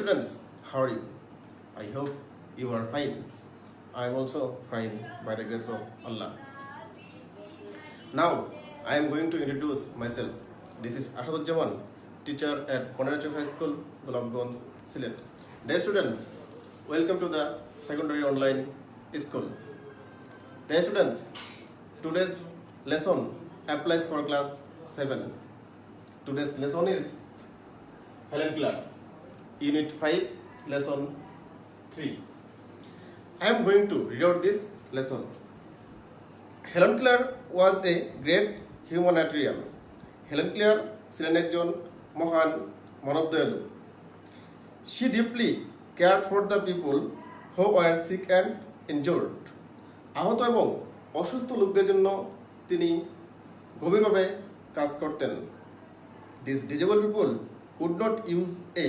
students, how are you? I hope you are fine. I am also fine by the grace of Allah. Now, I am going to introduce myself. This is Ashaduzzaman, teacher at Ponarachok High School, Gulabganj, Sylhet. Dear students, welcome to the secondary online school. Dear students, today's lesson applies for class 7. Today's lesson is Helen Keller, Unit 5, Lesson 3. I am going to read out this lesson. Helen Keller was a great humanitarian. Helen Keller ছিলেন একজন মহান মানবদয়ালু. She deeply cared for the people who were sick and injured. আহত এবং অসুস্থ লোকদের জন্য তিনি গভীরভাবে কাজ করতেন. These disabled people could not use a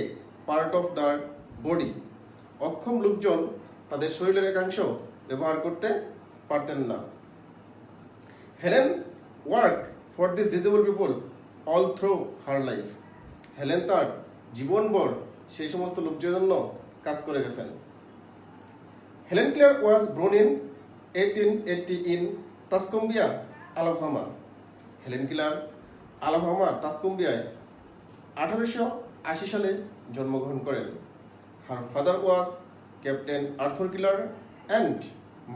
part of their body. অক্ষম লোকজন তাদের শরীরের একাংশ ব্যবহার করতে পারতেন না. Helen worked for these disabled people all through her life. Helen তার জীবনভর সেই সমস্ত লোকদের জন্য কাজ করে গেছেন. Helen Keller was born in 1880 in Tuscumbia, Alabama. Helen Keller আলাবামার তাসকুম্বিয়ায় 1880 সালে জন্মগ্রহণ করেন. Her father was Captain Arthur Keller and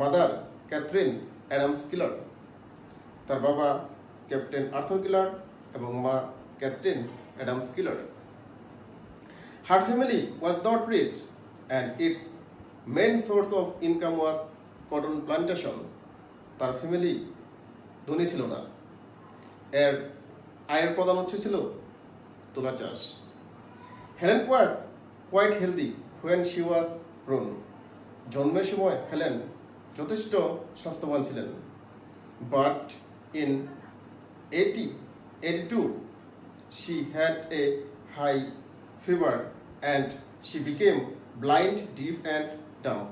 mother Catherine Adams Keller. তার বাবা ক্যাপ্টেন আর্থার কিলার এবং মা Katherine Adams Keller. Her family was not rich and its main source of income was cotton plantation. তার family ধনী ছিল না, এর আয়ের প্রধান উৎস ছিল তুলা চাষ. Helen was quite healthy when she was born. জন্মের সময় হেলেন যথেষ্ট স্বাস্থ্যবান ছিলেন. But in 1882 she had a high fever and she became blind, deaf and dumb.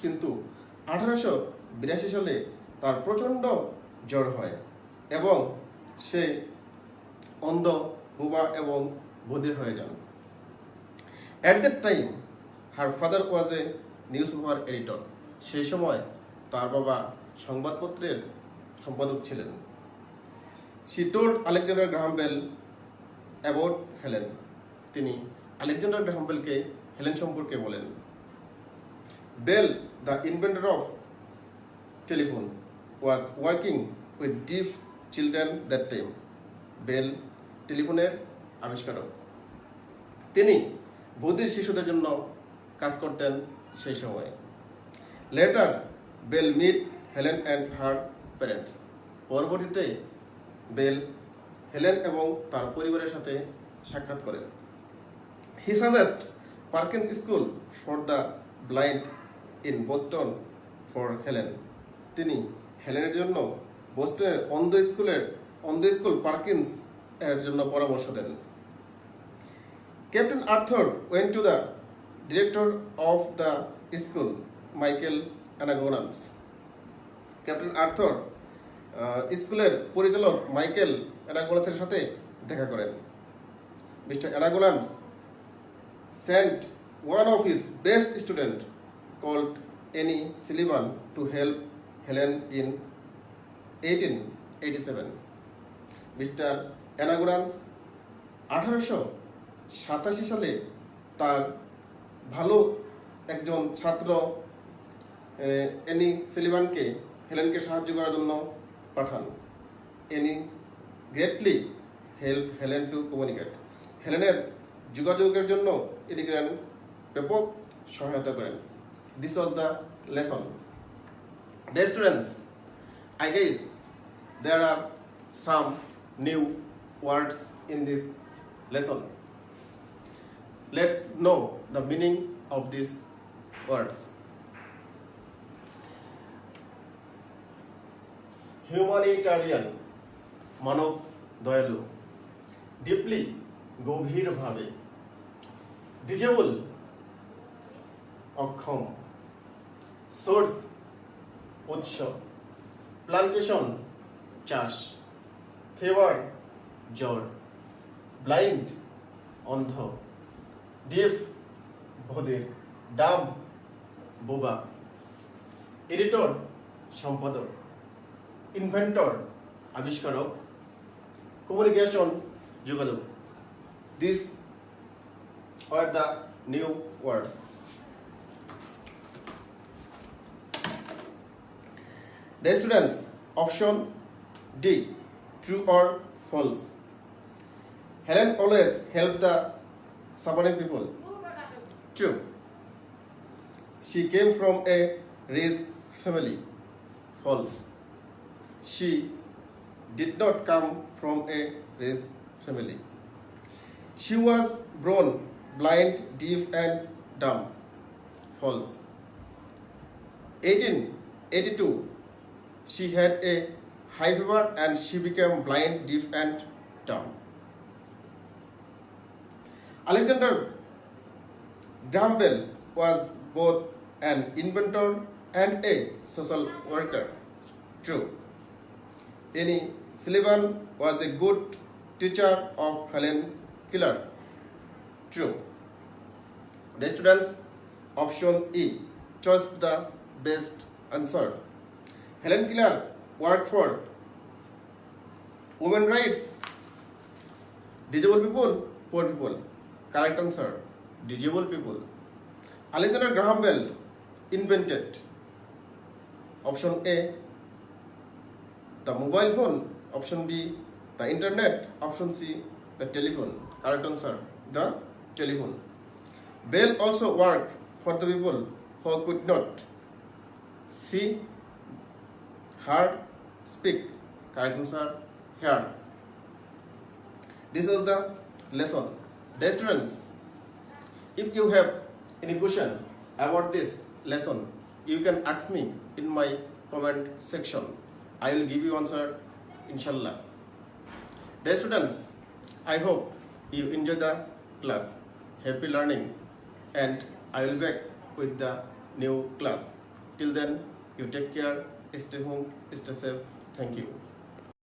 কিন্তু 1882 সালে তার প্রচণ্ড জ্বর হয় এবং সে অন্ধ, বোবা এবং বধির হয়ে যান. At that time her father was a newspaper editor. সেই সময় তার বাবা সংবাদপত্রের সম্পাদক ছিলেন. She told Alexander Graham Bell about Helen. তিনি আলেকজান্ডার গ্রাহাম বেলকে হেলেন সম্পর্কে বলেন. Bell, the inventor of telephone, was working with deaf children that time. Bell টেলিফোনের আবিষ্কারক. তিনি বধির শিশুদের জন্য কাজ করতেন সেই সময়. Later, Bell met Helen and her parents. পরবর্তীতে বেল হেলেন এবং তার পরিবারের সাথে সাক্ষাৎ করেন. He suggested Perkins School for the blind in Boston for Helen. তিনি হেলেনের জন্য বোস্টনের অন্ধ স্কুল পার্কিন্স এর জন্য পরামর্শ দেন. Captain Arthur went to the director of the school, Michael Anagonans. Captain Arthur স্কুলের পরিচালক মাইকেল অ্যানাগোলান্সের সাথে দেখা করেন. Mister Anagnos sent one of his best student called Annie Sullivan to help Helen in 1887. Mister অ্যানাগোলান্স 1887 সালে তার ভালো একজন ছাত্র এনি সিলিভানকে হেলেনকে সাহায্য করার জন্য পাঠান. Annie greatly help Helen to communicate. হেলেনের যোগাযোগের জন্য এনি ব্যাপক সহায়তা করেন. This was the lesson. Dear students, I guess there are some new words in this lesson. Let's know the meaning of these words. Humanitarian, মানব দয়ালু. Deeply, গভীরভাবে. Disable, অক্ষম. সোর্স, উৎস. প্লান্টেশন, চাষ. ফেভার, জ্বর. ব্লাইন্ড, অন্ধ. ডিফ, অধীর, ডাম বোবা, এডিটর সম্পাদক, ইনভেন্টর আবিষ্কারক, কমিউনিকেশন যোগাযোগ। These are the new words. The students, option D, true or false. Helen always helped the suffering people. True. She came from a rich family. False. She did not come from a rich family. She was born blind, deaf, and dumb. False. 1882, she had a high fever and she became blind, deaf, and dumb. Alexander Graham Bell was both an inventor and a social worker. True. Annie Sullivan was a good teacher of Helen Keller. True. The students, option E, chose the best answer. Helen Keller worked for women rights, disabled people, poor people. Correct answer, disabled people. Alexander Graham Bell invented, option A, the mobile phone, option B, the internet, option C, the telephone. Correct answer, the telephone. Bell also worked for the people who could not see, hear, speak. Correct answer, hear. This is the lesson. Dear students, if you have any question about this lesson, you can ask me in my comment section. I will give you answer, inshallah. Dear students, I hope you enjoy the class. Happy learning, and I will back with the new class. Till then, you take care, stay home, stay safe. Thank you.